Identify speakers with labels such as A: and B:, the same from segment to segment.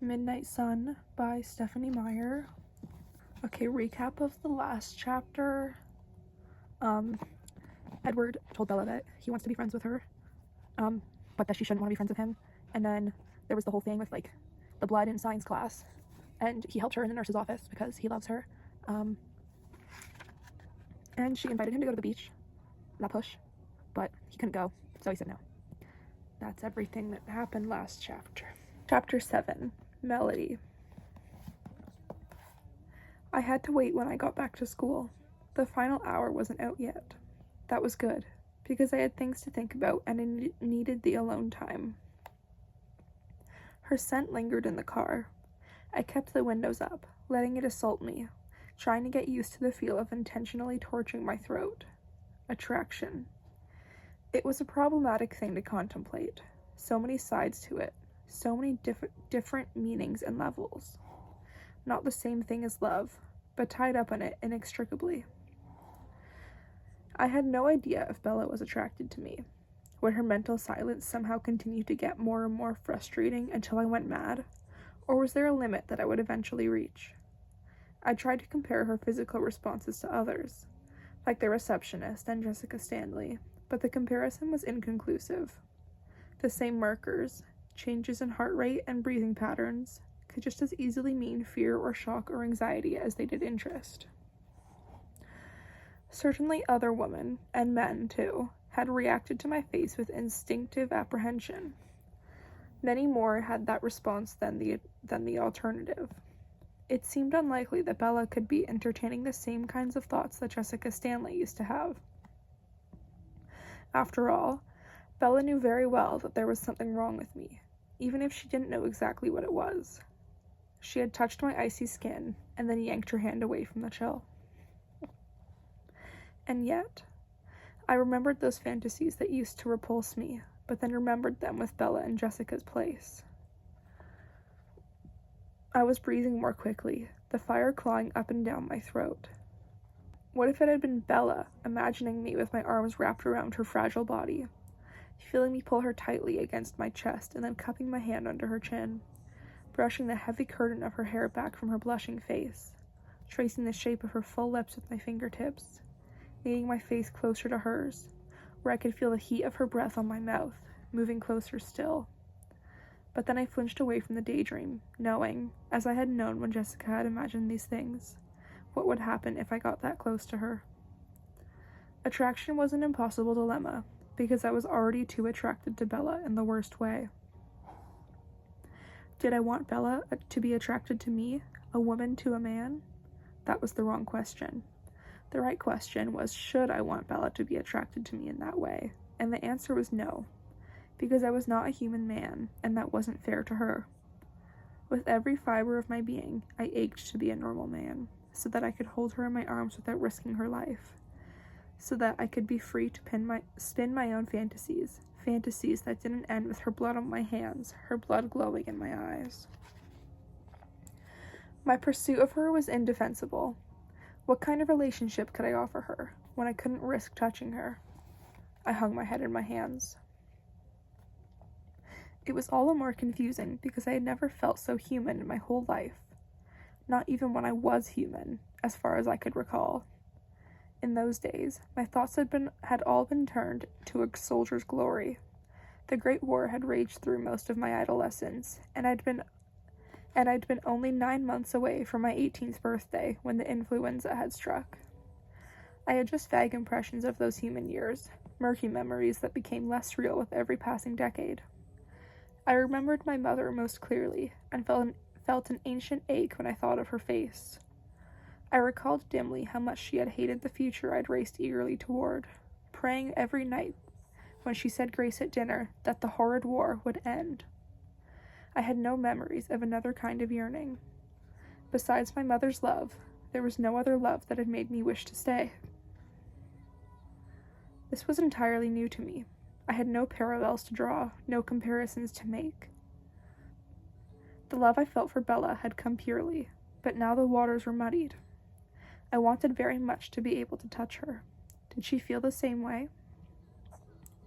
A: Midnight Sun by Stephenie Meyer. Okay, recap of the last chapter. Edward told Bella that he wants to be friends with her, but that she shouldn't want to be friends with him. And then there was the whole thing with like the blood in science class, and he helped her in the nurse's office because he loves her. And she invited him to go to the beach, La Push, but he couldn't go, so he said no. That's everything that happened last chapter. Chapter 7, Melody. I had to wait when I got back to school. The final hour wasn't out yet. That was good, because I had things to think about and I needed the alone time. Her scent lingered in the car. I kept the windows up, letting it assault me, trying to get used to the feel of intentionally torching my throat. Attraction. It was a problematic thing to contemplate. So many sides to it. So many different meanings and levels. Not the same thing as love, but tied up in it inextricably. I had no idea if Bella was attracted to me. Would her mental silence somehow continue to get more and more frustrating until I went mad? Or was there a limit that I would eventually reach? I tried to compare her physical responses to others, like the receptionist and Jessica Stanley, but the comparison was inconclusive. The same markers, changes in heart rate and breathing patterns, could just as easily mean fear or shock or anxiety as they did interest. Certainly other women, and men too, had reacted to my face with instinctive apprehension. Many more had that response than the alternative. It seemed unlikely that Bella could be entertaining the same kinds of thoughts that Jessica Stanley used to have. After all, Bella knew very well that there was something wrong with me, even if she didn't know exactly what it was. She had touched my icy skin and then yanked her hand away from the chill. And yet, I remembered those fantasies that used to repulse me, but then remembered them with Bella in Jessica's place. I was breathing more quickly, the fire clawing up and down my throat. What if it had been Bella, imagining me with my arms wrapped around her fragile body, feeling me pull her tightly against my chest and then cupping my hand under her chin, brushing the heavy curtain of her hair back from her blushing face, tracing the shape of her full lips with my fingertips, kneading my face closer to hers, where I could feel the heat of her breath on my mouth, moving closer still. But then I flinched away from the daydream, knowing, as I had known when Jessica had imagined these things, what would happen if I got that close to her. Attraction was an impossible dilemma, because I was already too attracted to Bella in the worst way. Did I want Bella to be attracted to me, a woman to a man? That was the wrong question. The right question was, should I want Bella to be attracted to me in that way? And the answer was no, because I was not a human man, and that wasn't fair to her. With every fiber of my being, I ached to be a normal man, so that I could hold her in my arms without risking her life, so that I could be free to spin my own fantasies that didn't end with her blood on my hands, her blood glowing in my eyes. My pursuit of her was indefensible. What kind of relationship could I offer her when I couldn't risk touching her? I hung my head in my hands. It was all the more confusing because I had never felt so human in my whole life. Not even when I was human, as far as I could recall. In those days, my thoughts had all been turned to a soldier's glory. The Great War had raged through most of my adolescence, and I'd been only 9 months away from my 18th birthday when the influenza had struck. I had just vague impressions of those human years, murky memories that became less real with every passing decade. I remembered my mother most clearly, and felt an ancient ache when I thought of her face. I recalled dimly how much she had hated the future I'd raced eagerly toward, praying every night, when she said grace at dinner, that the horrid war would end. I had no memories of another kind of yearning. Besides my mother's love, there was no other love that had made me wish to stay. This was entirely new to me. I had no parallels to draw, no comparisons to make. The love I felt for Bella had come purely, but now the waters were muddied. I wanted very much to be able to touch her. Did she feel the same way?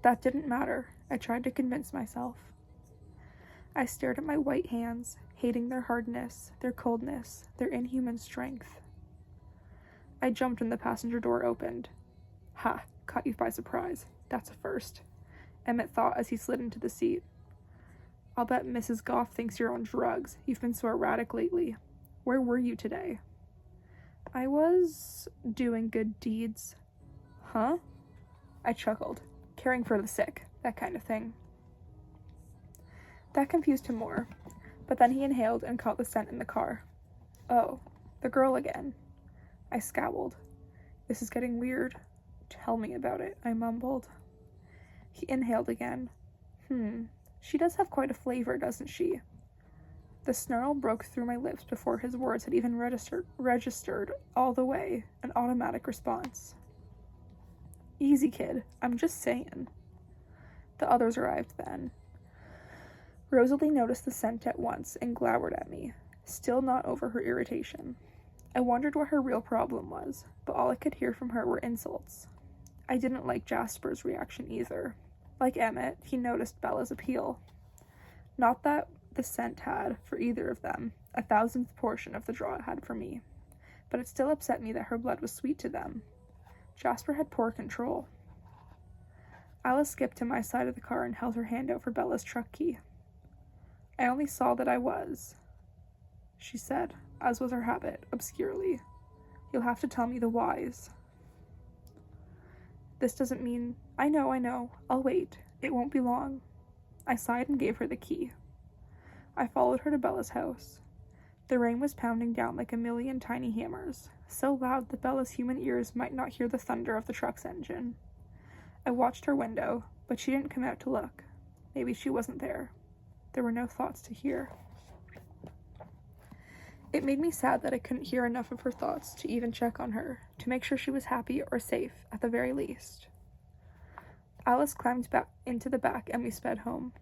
A: That didn't matter, I tried to convince myself. I stared at my white hands, hating their hardness, their coldness, their inhuman strength. I jumped when the passenger door opened. Ha, caught you by surprise. That's a first, Emmett thought as he slid into the seat. I'll bet Mrs. Goff thinks you're on drugs. You've been so erratic lately. Where were you today? I was doing good deeds. Huh? I chuckled. Caring for the sick, that kind of thing. That confused him more, but then he inhaled and caught the scent in the car. Oh, the girl again. I scowled. This is getting weird. Tell me about it, I mumbled. He inhaled again. She does have quite a flavor, doesn't she? The snarl broke through my lips before his words had even registered all the way, an automatic response. Easy, kid, I'm just saying. The others arrived then. Rosalie noticed the scent at once and glowered at me, still not over her irritation. I wondered what her real problem was, but all I could hear from her were insults. I didn't like Jasper's reaction either. Like Emmett, he noticed Bella's appeal. Not that the scent had, for either of them, 1,000th portion of the draw it had for me, but it still upset me that her blood was sweet to them. Jasper had poor control. Alice skipped to my side of the car and held her hand out for Bella's truck key. I only saw that I was, she said, as was her habit, obscurely. You'll have to tell me the whys. This doesn't mean... I know. I'll wait. It won't be long. I sighed and gave her the key. I followed her to Bella's house. The rain was pounding down like a million tiny hammers, so loud that Bella's human ears might not hear the thunder of the truck's engine. I watched her window, but she didn't come out to look. Maybe she wasn't there. There were no thoughts to hear. It made me sad that I couldn't hear enough of her thoughts to even check on her, to make sure she was happy or safe, at the very least. Alice climbed back into the back and we sped home.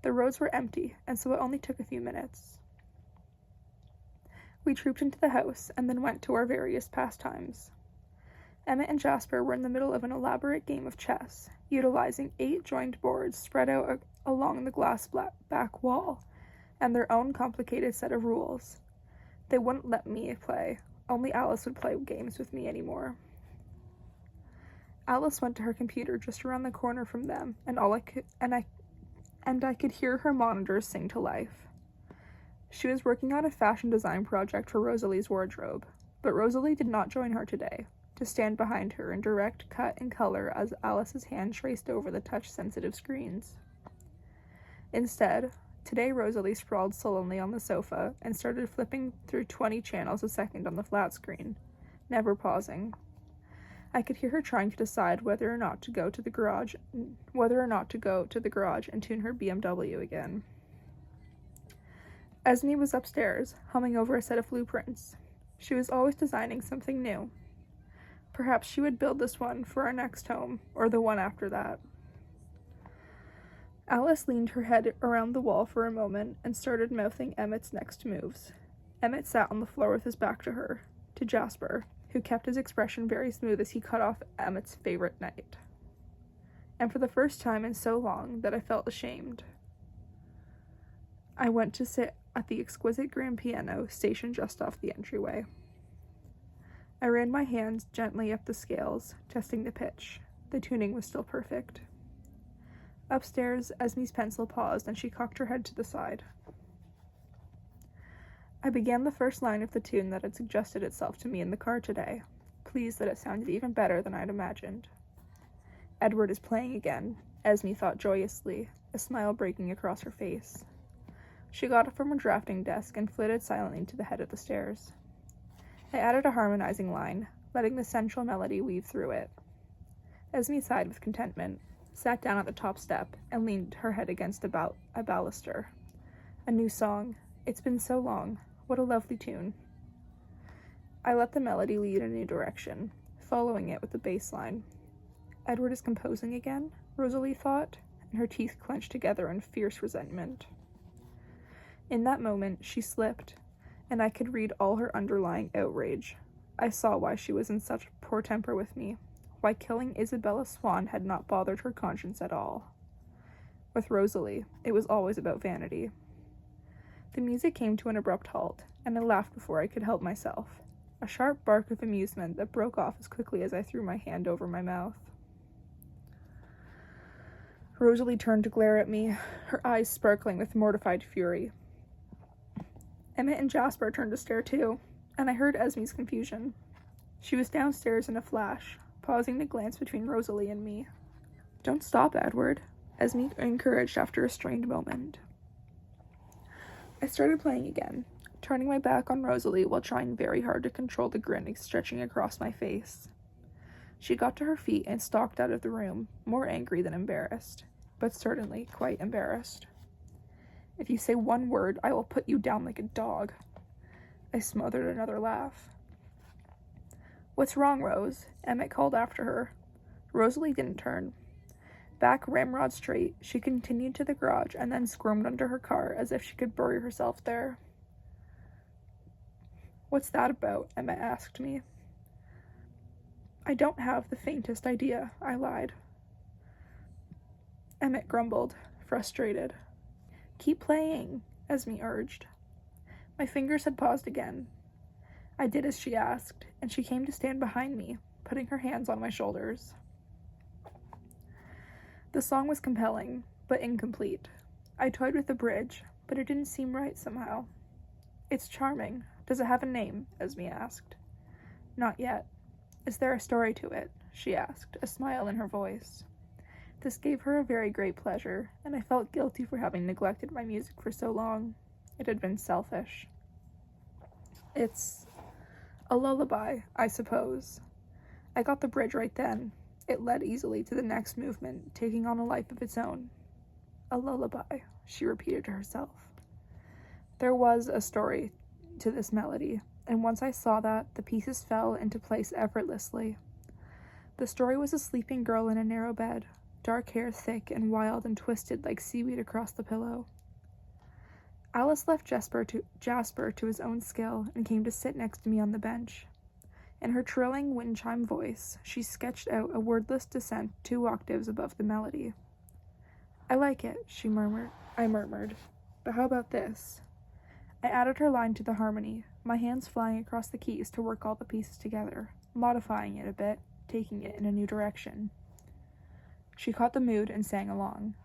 A: The roads were empty, and so it only took a few minutes. We trooped into the house and then went to our various pastimes. Emmett and Jasper were in the middle of an elaborate game of chess, utilizing 8 joined boards spread out along the glass back wall, and their own complicated set of rules. They wouldn't let me play. Only Alice would play games with me anymore. Alice went to her computer just around the corner from them, and I could hear her monitors sing to life. She was working on a fashion design project for Rosalie's wardrobe, but Rosalie did not join her today, to stand behind her in direct cut and color as Alice's hand traced over the touch-sensitive screens. Instead, today Rosalie sprawled sullenly on the sofa and started flipping through 20 channels a second on the flat screen, never pausing. I could hear her trying to decide whether or not to go to the garage and tune her BMW again. Esme was upstairs, humming over a set of blueprints. She was always designing something new. Perhaps she would build this one for our next home, or the one after that. Alice leaned her head around the wall for a moment and started mouthing Emmett's next moves. Emmett sat on the floor with his back to her, to Jasper, who kept his expression very smooth as he cut off Emmett's favorite knight. And for the first time in so long that I felt ashamed, I went to sit at the exquisite grand piano stationed just off the entryway. I ran my hands gently up the scales, testing the pitch. The tuning was still perfect. Upstairs, Esme's pencil paused and she cocked her head to the side. I began the first line of the tune that had suggested itself to me in the car today, pleased that it sounded even better than I'd imagined. Edward is playing again, Esme thought joyously, a smile breaking across her face. She got up from her drafting desk and flitted silently to the head of the stairs. I added a harmonizing line, letting the central melody weave through it. Esme sighed with contentment, sat down at the top step, and leaned her head against a baluster. A new song. It's been so long. What a lovely tune. I let the melody lead in a new direction, following it with the bass line. Edward is composing again, Rosalie thought, and her teeth clenched together in fierce resentment. In that moment, she slipped, and I could read all her underlying outrage. I saw why she was in such poor temper with me, why killing Isabella Swan had not bothered her conscience at all. With Rosalie, it was always about vanity. The music came to an abrupt halt, and I laughed before I could help myself. A sharp bark of amusement that broke off as quickly as I threw my hand over my mouth. Rosalie turned to glare at me, her eyes sparkling with mortified fury. Emmett and Jasper turned to stare too, and I heard Esme's confusion. She was downstairs in a flash, pausing to glance between Rosalie and me. "Don't stop, Edward," Esme encouraged after a strained moment. I started playing again, turning my back on Rosalie while trying very hard to control the grin stretching across my face. She got to her feet and stalked out of the room, more angry than embarrassed, but certainly quite embarrassed. "If you say one word, I will put you down like a dog." I smothered another laugh. "What's wrong, Rose?" Emmett called after her. Rosalie didn't turn. Back ramrod straight, she continued to the garage and then squirmed under her car as if she could bury herself there. "What's that about?" Emmett asked me. "I don't have the faintest idea," I lied. Emmett grumbled, frustrated. "Keep playing," Esme urged. My fingers had paused again. I did as she asked, and she came to stand behind me, putting her hands on my shoulders. The song was compelling, but incomplete. I toyed with the bridge, but it didn't seem right somehow. "It's charming. Does it have a name?" Esme asked. "Not yet." "Is there a story to it?" she asked, a smile in her voice. This gave her a very great pleasure, and I felt guilty for having neglected my music for so long. It had been selfish. "It's a lullaby, I suppose." I got the bridge right then. It led easily to the next movement, taking on a life of its own. "A lullaby," she repeated to herself. There was a story to this melody, and once I saw that, the pieces fell into place effortlessly. The story was a sleeping girl in a narrow bed, dark hair thick and wild and twisted like seaweed across the pillow. Alice left Jasper to his own skill and came to sit next to me on the bench. In her trilling wind chime voice, she sketched out a wordless descent 2 octaves above the melody. "I like it," I murmured. "But how about this?" I added her line to the harmony, my hands flying across the keys to work all the pieces together, modifying it a bit, taking it in a new direction. She caught the mood and sang along.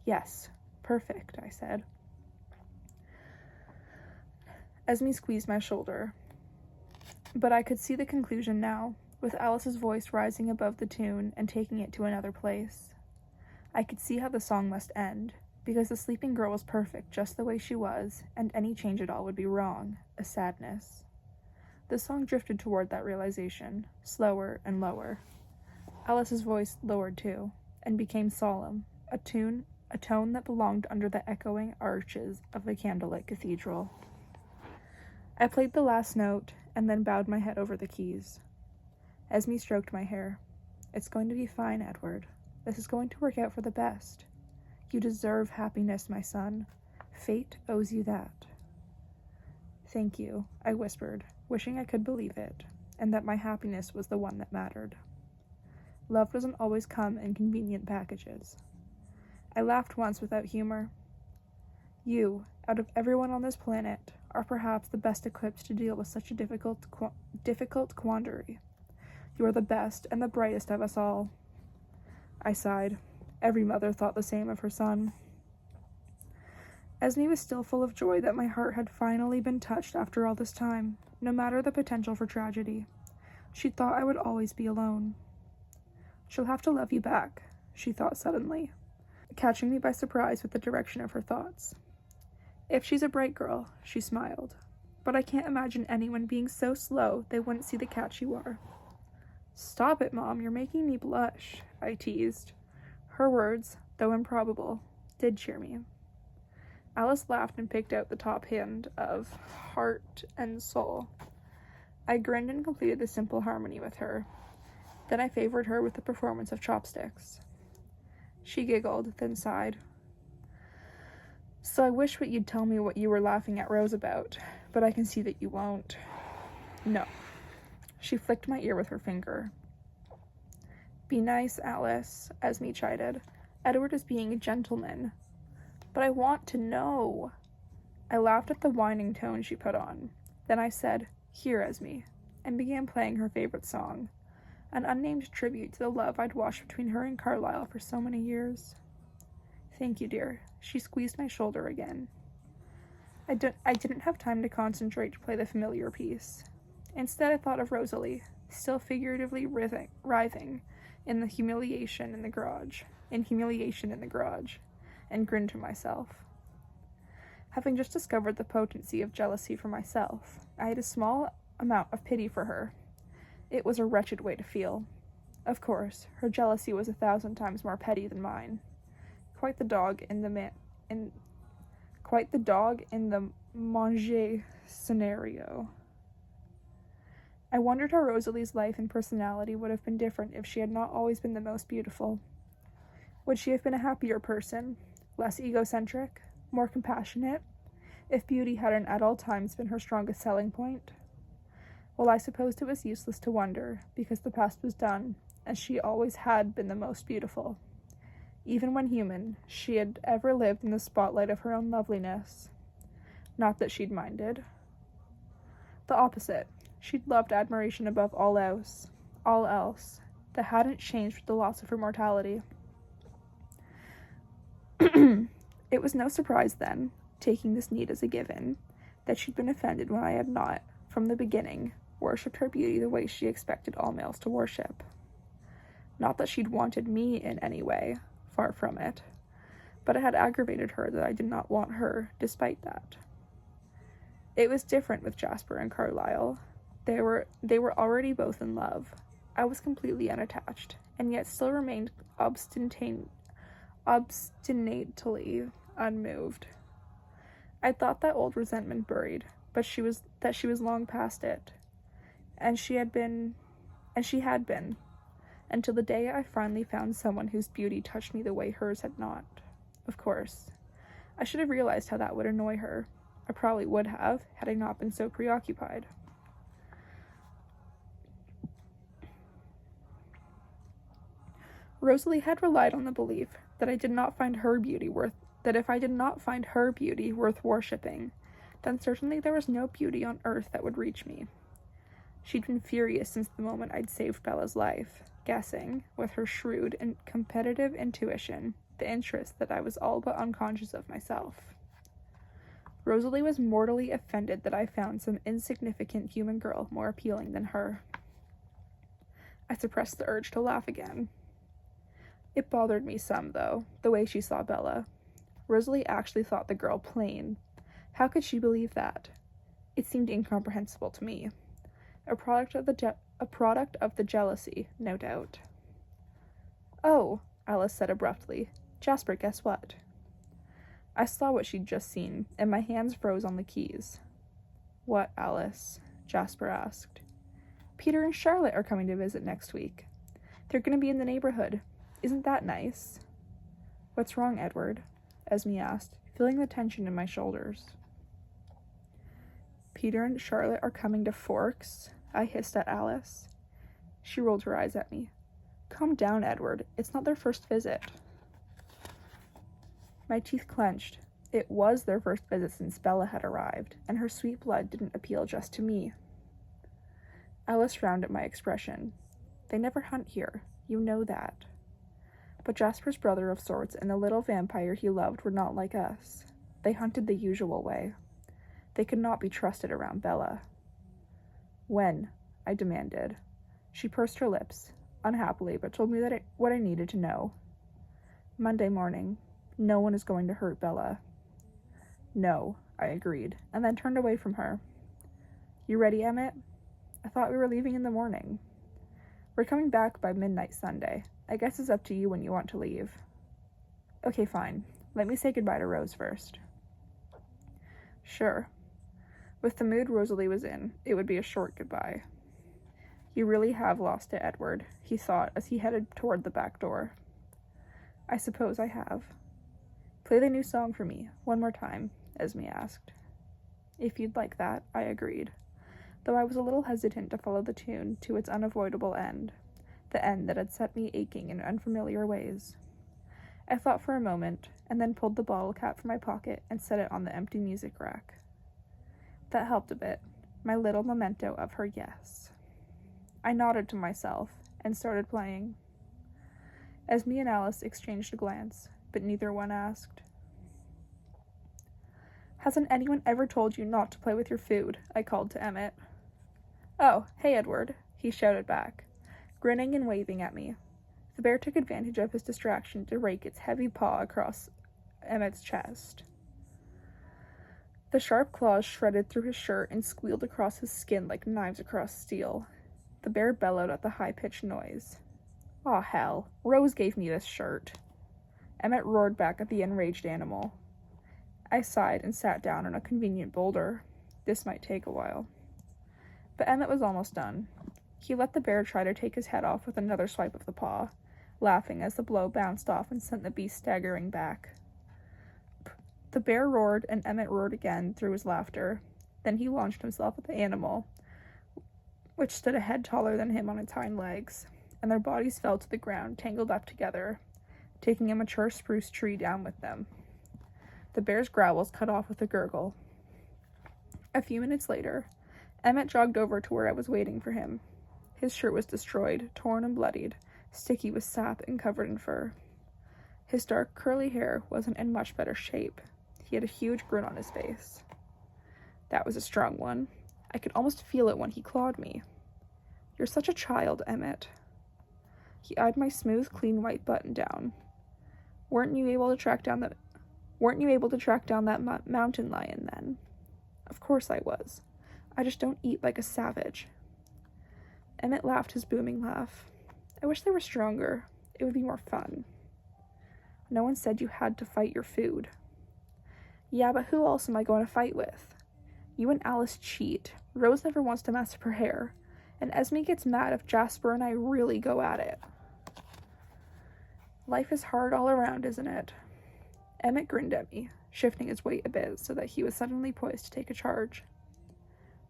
A: "Yes, perfect," I said. Esme squeezed my shoulder. But I could see the conclusion now, with Alice's voice rising above the tune and taking it to another place. I could see how the song must end, because the sleeping girl was perfect just the way she was, and any change at all would be wrong, a sadness. The song drifted toward that realization, slower and lower. Alice's voice lowered too, and became solemn, a tone that belonged under the echoing arches of a candlelit cathedral. I played the last note, and then bowed my head over the keys. Esme stroked my hair. "It's going to be fine, Edward. This is going to work out for the best. You deserve happiness, my son. Fate owes you that." "Thank you," I whispered, wishing I could believe it, and that my happiness was the one that mattered. Love doesn't always come in convenient packages. I laughed once without humor. "You, out of everyone on this planet, are perhaps the best equipped to deal with such a difficult quandary. You are the best and the brightest of us all." I sighed. Every mother thought the same of her son. Esme was still full of joy that my heart had finally been touched after all this time, no matter the potential for tragedy. She thought I would always be alone. "She'll have to love you back," she thought suddenly, catching me by surprise with the direction of her thoughts. "If she's a bright girl," she smiled. "But I can't imagine anyone being so slow they wouldn't see the catch you are." "Stop it, Mom, you're making me blush," I teased. Her words, though improbable, did cheer me. Alice laughed and picked out the top hand of Heart and Soul. I grinned and completed the simple harmony with her. Then I favored her with the performance of Chopsticks. She giggled, then sighed. "So I wish you'd tell me what you were laughing at Rose about, but I can see that you won't." "No." She flicked my ear with her finger. "Be nice, Alice," Esme chided. "Edward is being a gentleman." "But I want to know." I laughed at the whining tone she put on. Then I said, "Here, Esme," and began playing her favorite song, an unnamed tribute to the love I'd watched between her and Carlisle for so many years. "Thank you, dear." She squeezed my shoulder again. I didn't have time to concentrate to play the familiar piece. Instead, I thought of Rosalie, still figuratively writhing in humiliation in the garage, and grinned to myself. Having just discovered the potency of jealousy for myself, I had a small amount of pity for her. It was a wretched way to feel. Of course, her jealousy was 1,000 times more petty than mine. Quite the dog in the manger scenario. I wondered how Rosalie's life and personality would have been different if she had not always been the most beautiful. Would she have been a happier person, less egocentric, more compassionate, if beauty hadn't at all times been her strongest selling point? Well, I supposed it was useless to wonder, because the past was done, and she always had been the most beautiful. Even when human, she had ever lived in the spotlight of her own loveliness. Not that she'd minded. The opposite. She'd loved admiration above all else. That hadn't changed with the loss of her mortality. It was no surprise, then, taking this need as a given, that she'd been offended when I had not, from the beginning, worshipped her beauty the way she expected all males to worship. Not that she'd wanted me in any way, far from it, but it had aggravated her that I did not want her, despite that. It was different with Jasper and Carlisle. They were already both in love. I was completely unattached, and yet still remained obstinately unmoved. I thought that old resentment buried, but she was long past it, and she had been, until the day I finally found someone whose beauty touched me the way hers had not. Of course, I should have realized how that would annoy her. I probably would have, had I not been so preoccupied. Rosalie had relied on the belief that if I did not find her beauty worth worshipping, then certainly there was no beauty on earth that would reach me. She'd been furious since the moment I'd saved Bella's life, guessing, with her shrewd and competitive intuition, the interest that I was all but unconscious of myself. Rosalie was mortally offended that I found some insignificant human girl more appealing than her. I suppressed the urge to laugh again. It bothered me some, though, the way she saw Bella. Rosalie actually thought the girl plain. How could she believe that? It seemed incomprehensible to me. A product of the jealousy, no doubt. "Oh," Alice said abruptly. "Jasper, guess what?" I saw what she'd just seen, and my hands froze on the keys. "What, Alice?" Jasper asked. "Peter and Charlotte are coming to visit next week. They're going to be in the neighborhood. Isn't that nice?" "What's wrong, Edward?" Esme asked, feeling the tension in my shoulders. "Peter and Charlotte are coming to Forks?" I hissed at Alice. She rolled her eyes at me. "Calm down, Edward. It's not their first visit." My teeth clenched. It was their first visit since Bella had arrived, and her sweet blood didn't appeal just to me. Alice frowned at my expression. "They never hunt here. You know that." But Jasper's brother of sorts and the little vampire he loved were not like us. They hunted the usual way. They could not be trusted around Bella. "When?" I demanded. She pursed her lips, unhappily, but told me what I needed to know. "Monday morning. No one is going to hurt Bella." "No," I agreed, and then turned away from her. "You ready, Emmett? I thought we were leaving in the morning." "We're coming back by midnight Sunday. I guess it's up to you when you want to leave." "Okay, fine. Let me say goodbye to Rose first." "Sure." With the mood Rosalie was in, it would be a short goodbye. "You really have lost it, Edward," he thought as he headed toward the back door. "I suppose I have." "Play the new song for me, one more time," Esme asked. "If you'd like that," I agreed, though I was a little hesitant to follow the tune to its unavoidable end, the end that had set me aching in unfamiliar ways. I thought for a moment, and then pulled the bottle cap from my pocket and set it on the empty music rack. That helped a bit, my little memento of her yes. I nodded to myself and started playing. Esme and Alice exchanged a glance, but neither one asked. "Hasn't anyone ever told you not to play with your food?" I called to Emmett. "Oh, hey, Edward," he shouted back, grinning and waving at me. The bear took advantage of his distraction to rake its heavy paw across Emmett's chest. The sharp claws shredded through his shirt and squealed across his skin like knives across steel. The bear bellowed at the high-pitched noise. "Aw, hell, Rose gave me this shirt." Emmett roared back at the enraged animal. I sighed and sat down on a convenient boulder. This might take a while. But Emmett was almost done. He let the bear try to take his head off with another swipe of the paw, laughing as the blow bounced off and sent the beast staggering back. The bear roared, and Emmett roared again through his laughter. Then he launched himself at the animal, which stood a head taller than him on its hind legs, and their bodies fell to the ground, tangled up together, taking a mature spruce tree down with them. The bear's growls cut off with a gurgle. A few minutes later, Emmett jogged over to where I was waiting for him. His shirt was destroyed, torn and bloodied, sticky with sap and covered in fur. His dark, curly hair wasn't in much better shape. He had a huge grin on his face. That was a strong one. I could almost feel it when he clawed me. "You're such a child, Emmett." He eyed my smooth, clean white button down. Weren't you able to track down that mountain lion then?" "Of course I was. I just don't eat like a savage." Emmett laughed his booming laugh. "I wish they were stronger. It would be more fun." "No one said you had to fight your food." "Yeah, but who else am I going to fight with? You and Alice cheat. Rose never wants to mess up her hair. And Esme gets mad if Jasper and I really go at it." "Life is hard all around, isn't it?" Emmett grinned at me, shifting his weight a bit so that he was suddenly poised to take a charge.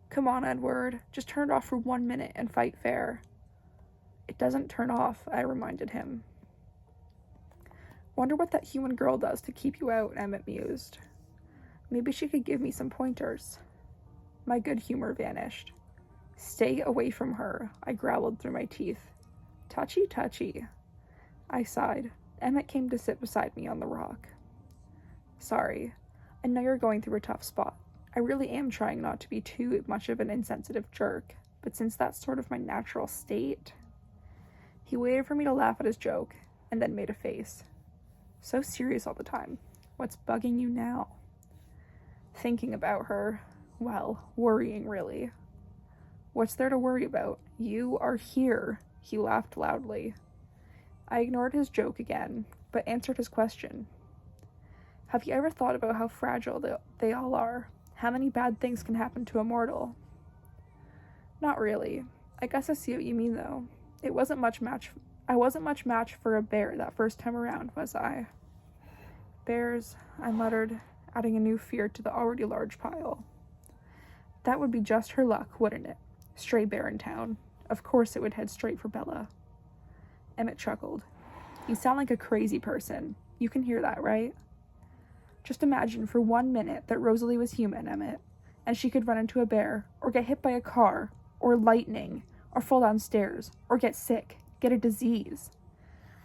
A: "Come on, Edward. Just turn it off for 1 minute and fight fair." "It doesn't turn off," I reminded him. "Wonder what that human girl does to keep you out," Emmett mused. "Maybe she could give me some pointers." My good humor vanished. "Stay away from her," I growled through my teeth. "Touchy, touchy." I sighed. Emmett came to sit beside me on the rock. "Sorry. I know you're going through a tough spot. I really am trying not to be too much of an insensitive jerk, but since that's sort of my natural state..." He waited for me to laugh at his joke, and then made a face. "So serious all the time. What's bugging you now?" "Thinking about her. Well, worrying, really." "What's there to worry about? You are here." He laughed loudly. I ignored his joke again, but answered his question. "Have you ever thought about how fragile they all are? How many bad things can happen to a mortal?" "Not really. I guess I see what you mean, though. I wasn't much match for a bear that first time around, was I?" "Bears," I muttered, adding a new fear to the already large pile. "That would be just her luck, wouldn't it? Stray bear in town. Of course it would head straight for Bella." Emmett chuckled. "You sound like a crazy person. You can hear that, right? Just imagine for 1 minute that Rosalie was human, Emmett, and she could run into a bear, or get hit by a car, or lightning, or fall downstairs, or get sick, get a disease."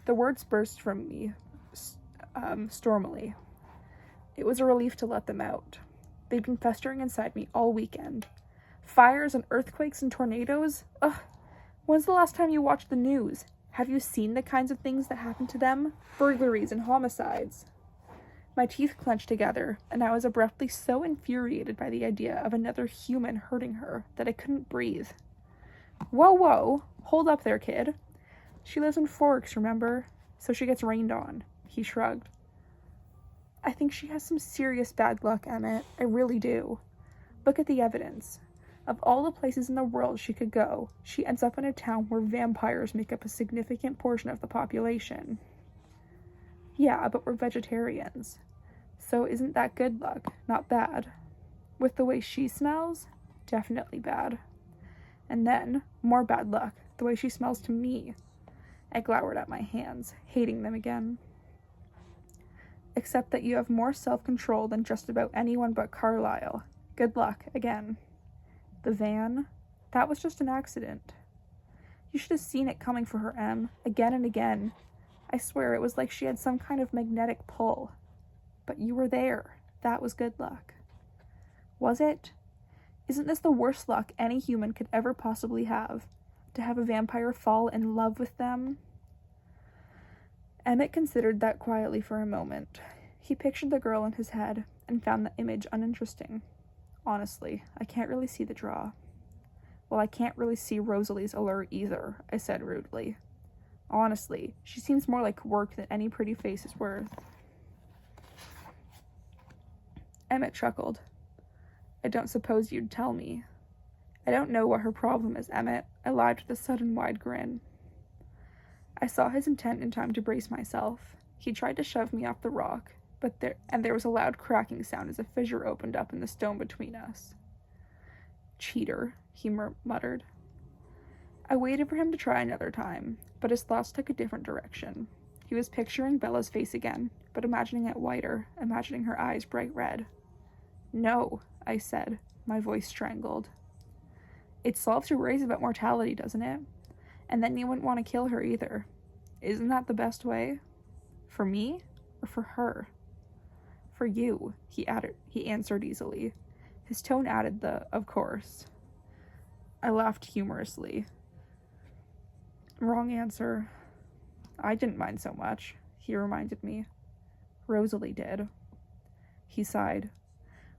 A: The words burst from me stormily. It was a relief to let them out. They'd been festering inside me all weekend. Fires and earthquakes and tornadoes? Ugh! When's the last time you watched the news? Have you seen the kinds of things that happen to them? Burglaries and homicides. My teeth clenched together, and I was abruptly so infuriated by the idea of another human hurting her that I couldn't breathe. Whoa, hold up there, kid. She lives in Forks, remember? So she gets rained on." He shrugged. "I think she has some serious bad luck, Emmett. I really do. Look at the evidence. Of all the places in the world she could go, she ends up in a town where vampires make up a significant portion of the population." "Yeah, but we're vegetarians. So isn't that good luck, not bad? With the way she smells, definitely bad. And then, more bad luck, the way she smells to me." I glowered at my hands, hating them again. except that you have more self-control than just about anyone but Carlisle. Good luck, again. The van? That was just an accident. You should have seen it coming for her, Em, again and again. I swear it was like she had some kind of magnetic pull. But you were there. That was good luck. Was it? Isn't this the worst luck any human could ever possibly have? To have a vampire fall in love with them? Emmett considered that quietly for a moment. He pictured the girl in his head and found the image uninteresting. Honestly, I can't really see the draw. Well, I can't really see Rosalie's allure either, I said rudely. Honestly, she seems more like work than any pretty face is worth. Emmett chuckled. I don't suppose you'd tell me. I don't know what her problem is, Emmett, I lied with a sudden wide grin. I saw his intent in time to brace myself. He tried to shove me off the rock, but there was a loud cracking sound as a fissure opened up in the stone between us. Cheater, he muttered. I waited for him to try another time, but his thoughts took a different direction. He was picturing Bella's face again, but imagining it whiter, imagining her eyes bright red. No, I said, my voice strangled. It solves your worries about mortality, doesn't it? And then you wouldn't want to kill her either. Isn't that the best way? For me? Or for her? For you, he answered easily. His tone added the, of course. I laughed humorously. Wrong answer. I didn't mind so much, he reminded me. Rosalie did. He sighed.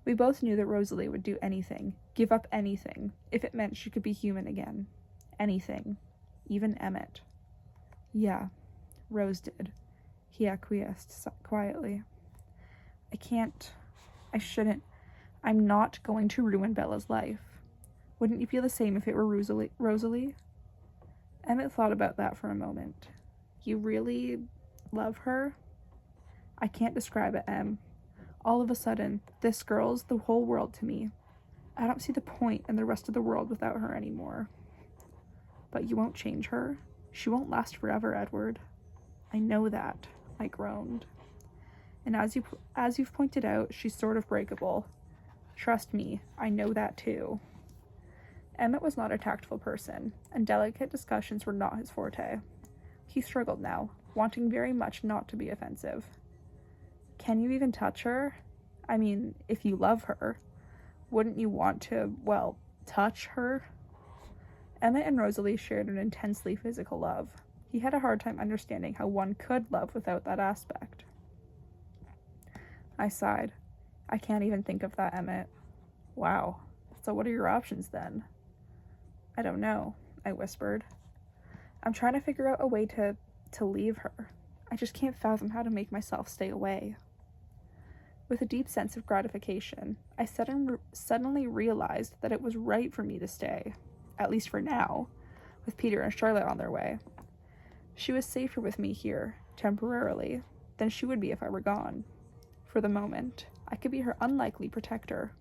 A: We both knew that Rosalie would do anything, give up anything, if it meant she could be human again. Anything. Even Emmett. Yeah, Rose did. He acquiesced quietly. I shouldn't. I'm not going to ruin Bella's life. Wouldn't you feel the same if it were Rosalie? Emmett thought about that for a moment. You really love her? I can't describe it, Em. All of a sudden, this girl's the whole world to me. I don't see the point in the rest of the world without her anymore. But you won't change her. She won't last forever, Edward. I know that, I groaned. And as you've pointed out, she's sort of breakable. Trust me, I know that too. Emmett was not a tactful person, and delicate discussions were not his forte. He struggled now, wanting very much not to be offensive. Can you even touch her? I mean, if you love her, wouldn't you want to, well, touch her? Emmett and Rosalie shared an intensely physical love. He had a hard time understanding how one could love without that aspect. I sighed. I can't even think of that, Emmett. Wow. So what are your options then? I don't know, I whispered. I'm trying to figure out a way to leave her. I just can't fathom how to make myself stay away. With a deep sense of gratification, I suddenly realized that it was right for me to stay, at least for now, with Peter and Charlotte on their way. She was safer with me here, temporarily, than she would be if I were gone. For the moment, I could be her unlikely protector.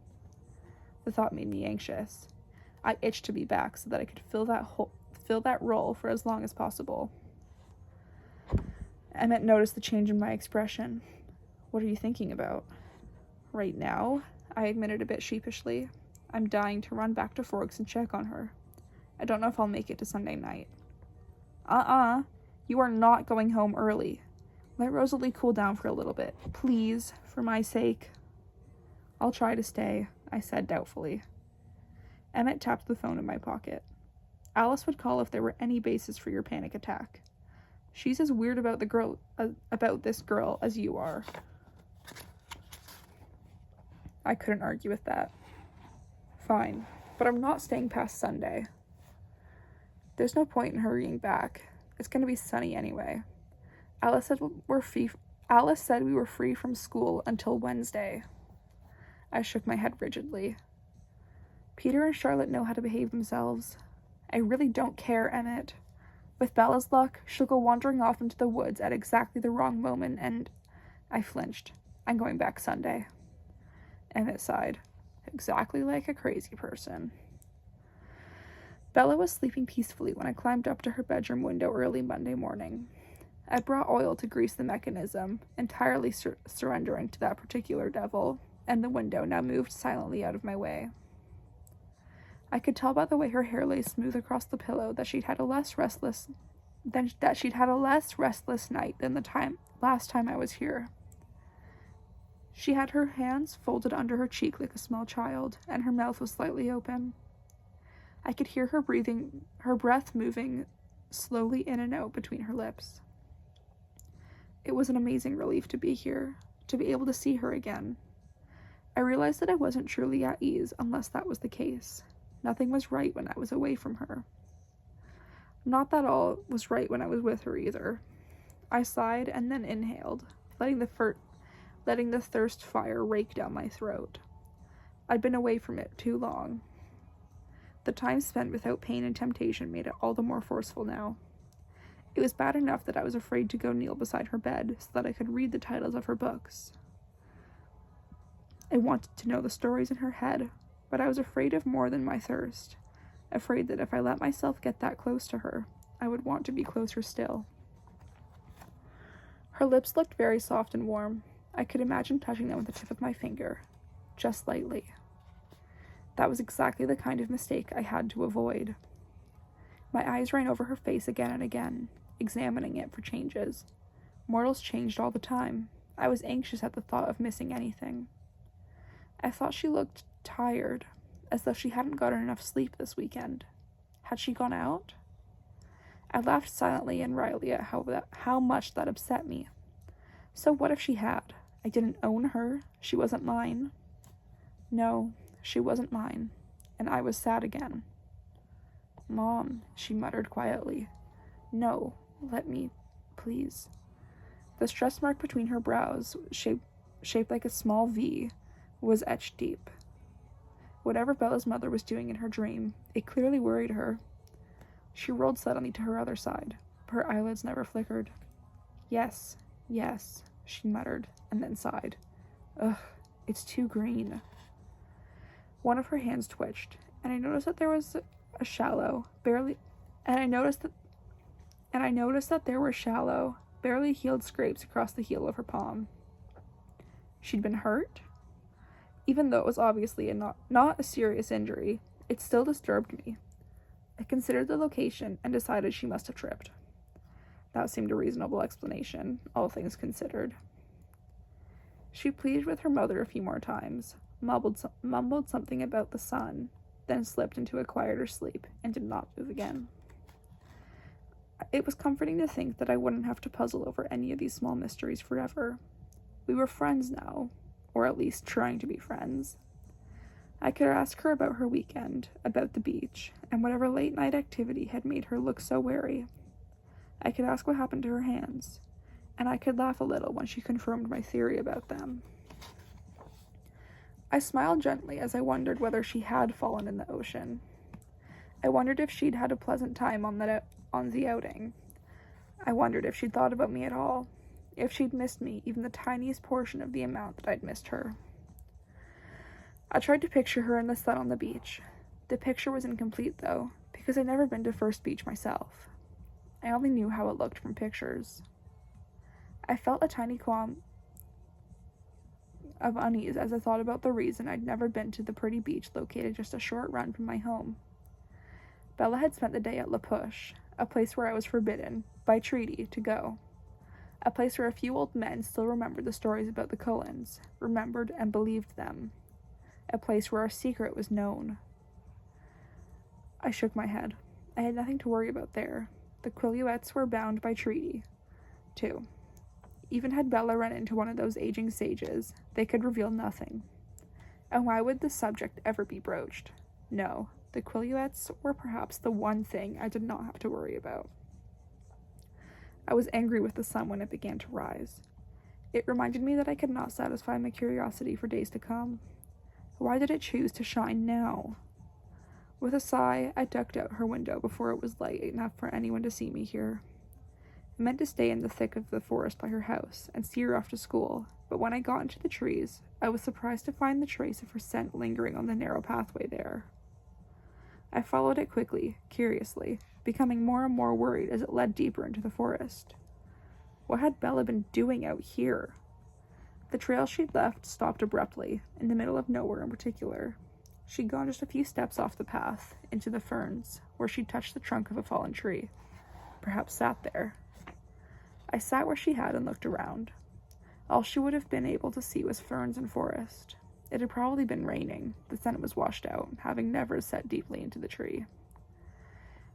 A: The thought made me anxious. I itched to be back so that I could fill that role for as long as possible. Emmett noticed the change in my expression. What are you thinking about? Right now, I admitted a bit sheepishly. I'm dying to run back to Forks and check on her. I don't know if I'll make it to Sunday night. You are not going home early. Let Rosalie cool down for a little bit. Please, for my sake. I'll try to stay, I said doubtfully. Emmett tapped the phone in my pocket. Alice would call if there were any basis for your panic attack. She's as weird about this girl as you are. I couldn't argue with that. Fine, but I'm not staying past Sunday. There's no point in hurrying back. It's going to be sunny anyway. Alice said we were free from school until Wednesday. I shook my head rigidly. Peter and Charlotte know how to behave themselves. I really don't care, Emmett. With Bella's luck, she'll go wandering off into the woods at exactly the wrong moment, and... I flinched. I'm going back Sunday. Emmett sighed. Exactly like a crazy person. Bella was sleeping peacefully when I climbed up to her bedroom window early Monday morning. I brought oil to grease the mechanism, entirely surrendering to that particular devil, and the window now moved silently out of my way. I could tell by the way her hair lay smooth across the pillow that she'd had a less restless night than the last time I was here. She had her hands folded under her cheek like a small child, and her mouth was slightly open. I could hear her breath moving slowly in and out between her lips. It was an amazing relief to be here, to be able to see her again. I realized that I wasn't truly at ease unless that was the case. Nothing was right when I was away from her. Not that all was right when I was with her either. I sighed and then inhaled, letting the thirst fire rake down my throat. I'd been away from it too long. The time spent without pain and temptation made it all the more forceful now. It was bad enough that I was afraid to go kneel beside her bed so that I could read the titles of her books. I wanted to know the stories in her head, but I was afraid of more than my thirst, afraid that if I let myself get that close to her, I would want to be closer still. Her lips looked very soft and warm. I could imagine touching them with the tip of my finger, just lightly. That was exactly the kind of mistake I had to avoid. My eyes ran over her face again and again, examining it for changes. Mortals changed all the time. I was anxious at the thought of missing anything. I thought she looked tired, as though she hadn't gotten enough sleep this weekend. Had she gone out? I laughed silently and wryly at how much that upset me. So what if she had? I didn't own her. She wasn't mine. No, she wasn't mine, and I was sad again. "Mom," she muttered quietly. "No, let me, please." The stress mark between her brows, shaped like a small V, was etched deep. Whatever Bella's mother was doing in her dream, it clearly worried her. She rolled suddenly to her other side. Her eyelids never flickered. Yes, she muttered, and then sighed. Ugh, it's too green. One of her hands twitched, and I noticed that there was a shallow, barely healed scrapes across the heel of her palm. She'd been hurt? Even though it was obviously not a serious injury, it still disturbed me. I considered the location and decided she must have tripped. That seemed a reasonable explanation, all things considered. She pleaded with her mother a few more times, mumbled something about the sun, then slipped into a quieter sleep and did not move again. It was comforting to think that I wouldn't have to puzzle over any of these small mysteries forever. We were friends now, or at least trying to be friends. I could ask her about her weekend, about the beach, and whatever late-night activity had made her look so wary. I could ask what happened to her hands, and I could laugh a little when she confirmed my theory about them. I smiled gently as I wondered whether she had fallen in the ocean. I wondered if she'd had a pleasant time on the outing. I wondered if she'd thought about me at all, if she'd missed me even the tiniest portion of the amount that I'd missed her. I tried to picture her in the sun on the beach. The picture was incomplete, though, because I'd never been to First Beach myself. I only knew how it looked from pictures. I felt a tiny qualm of unease as I thought about the reason I'd never been to the pretty beach located just a short run from my home. Bella had spent the day at La Push, a place where I was forbidden, by treaty, to go. A place where a few old men still remembered the stories about the Cullens, remembered and believed them. A place where our secret was known. I shook my head. I had nothing to worry about there. The Quileutes were bound by treaty, too. Even had Bella run into one of those aging sages, they could reveal nothing. And why would the subject ever be broached? No, the Quileutes were perhaps the one thing I did not have to worry about. I was angry with the sun when it began to rise. It reminded me that I could not satisfy my curiosity for days to come. Why did it choose to shine now? With a sigh, I ducked out her window before it was light enough for anyone to see me here. I meant to stay in the thick of the forest by her house and see her off to school, but when I got into the trees, I was surprised to find the trace of her scent lingering on the narrow pathway there. I followed it quickly, curiously, becoming more and more worried as it led deeper into the forest. What had Bella been doing out here? The trail she'd left stopped abruptly, in the middle of nowhere in particular. She'd gone just a few steps off the path, into the ferns, where she'd touched the trunk of a fallen tree. Perhaps sat there. I sat where she had and looked around. All she would have been able to see was ferns and forest. It had probably been raining. The sun was washed out, having never set deeply into the tree.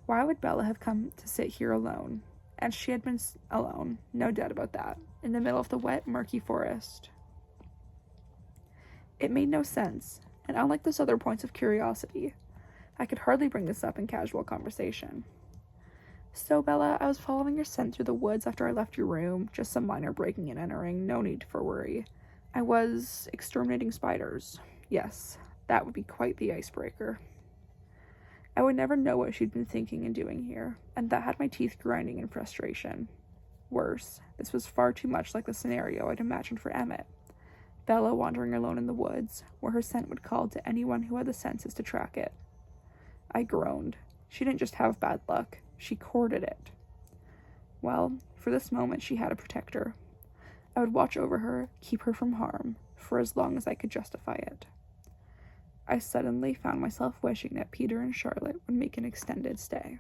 A: Why would Bella have come to sit here alone? And she had been alone, no doubt about that, in the middle of the wet, murky forest. It made no sense, and unlike those other points of curiosity, I could hardly bring this up in casual conversation. So, Bella, I was following your scent through the woods after I left your room, just some minor breaking and entering, no need for worry. I was exterminating spiders. Yes, that would be quite the icebreaker. I would never know what she'd been thinking and doing here, and that had my teeth grinding in frustration. Worse, this was far too much like the scenario I'd imagined for Emmett. Bella wandering alone in the woods, where her scent would call to anyone who had the senses to track it. I groaned. She didn't just have bad luck, she courted it. Well, for this moment she had a protector. I would watch over her, keep her from harm, for as long as I could justify it. I suddenly found myself wishing that Peter and Charlotte would make an extended stay.